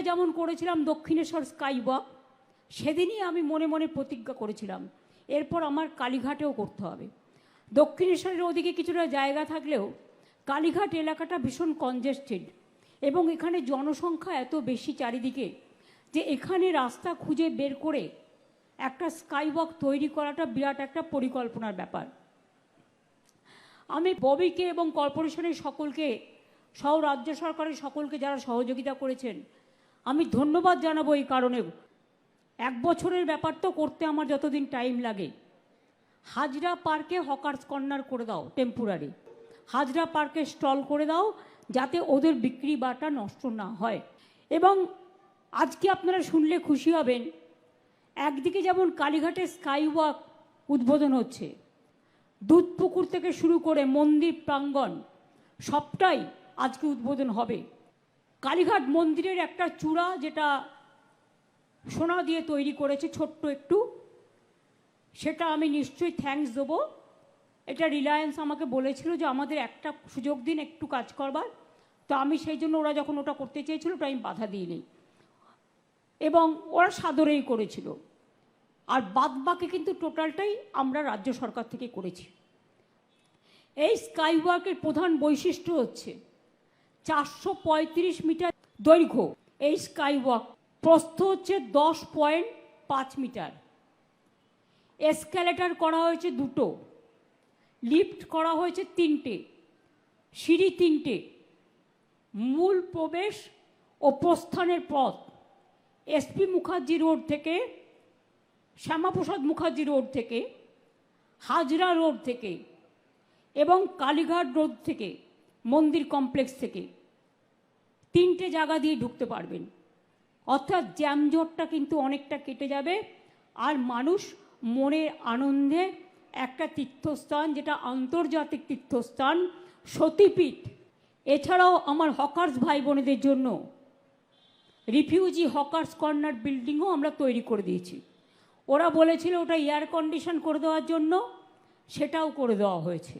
যেমন করেছিলাম Dakshineswar sky walk, সেদিনই আমি মনে মনে প্রতিজ্ঞা করেছিলাম এরপর আমার কালীঘাটেও করতে হবে। দক্ষিণেশ্বরের ওদিকে কিছুটা জায়গা থাকলেও কালীঘাট এলাকাটা ভীষণ কনজেস্টেড এবং এখানে জনসংখ্যা এত বেশি চারিদিকে যে এখানে রাস্তা খুঁজে বের করে একটা স্কাই ওয়াক তৈরি করাটা বিরাট একটা পরিকল্পনার ব্যাপার। আমি ববিকে এবং কর্পোরেশনের সকলকে সহ রাজ্য সরকারের সকলকে যারা সহযোগিতা করেছেন আমি ধন্যবাদ জানাবো। এই কারণে 1 বছরের ব্যাপার তো করতে আমার যতদিন টাইম লাগে, হাজরা পার্কে হকার্স কর্নার করে দাও, টেম্পোরারি হাজরা পার্কে স্টল করে দাও যাতে ওদের বিক্রি বাটা নষ্ট না হয়। এবং আজকে আপনারা শুনলে খুশি হবেন, একদিকে যেমন কালীঘাটে স্কাই ওয়াক উদ্বোধন হচ্ছে, দুধপুকুর থেকে শুরু করে মন্দির প্রাঙ্গণ সবটাই আজকে উদ্বোধন হবে। কালীঘাট মন্দিরের একটা চূড়া যেটা সোনা দিয়ে তৈরি করেছে ছোট্ট একটু, সেটা আমি নিশ্চয়ই থ্যাঙ্কস দেবো। এটা রিলায়েন্স আমাকে বলেছিল যে আমাদের একটা সুযোগ দিন একটু কাজ করবার, তো আমি সেই জন্য ওরা যখন ওটা করতে চেয়েছিল ওটা আমি বাধা দিইনি এবং ওরা সাদরেই করেছিল। আর বাদবাকি কিন্তু টোটালটাই আমরা রাজ্য সরকার থেকে করেছি। এই স্কাই ওয়াকের প্রধান বৈশিষ্ট্য হচ্ছে 435 মিটার দৈর্ঘ্য এই স্কাই ওয়াক, প্রস্থ হচ্ছে 10.5 মিটার, এসক্যালেটর করা হয়েছে 2টো, লিফট করা হয়েছে 3টে, সিঁড়ি 3টে, মূল প্রবেশ ও প্রস্থানের পথ এসপি মুখার্জি রোড থেকে, শ্যামাপ্রসাদ মুখার্জি রোড থেকে, হাজরা রোড থেকে এবং কালীঘাট রোড থেকে, মন্দির কমপ্লেক্স থেকে 3টে জায়গা দিয়ে ঢুকতে পারবেন। অর্থাৎ জ্যামজটটা কিন্তু অনেকটা কেটে যাবে আর মানুষ মনের আনন্দে একটা তীর্থস্থান, যেটা আন্তর্জাতিক তীর্থস্থান, সতীপীঠ, এছাড়াও আমার হকার্স ভাই বোনেদের জন্য রিফিউজি হকার্স কর্নার বিল্ডিংও আমরা তৈরি করে দিয়েছি। ওরা বলেছিল ওটা এয়ার কন্ডিশন করে দেওয়ার জন্য, সেটাও করে দেওয়া হয়েছে।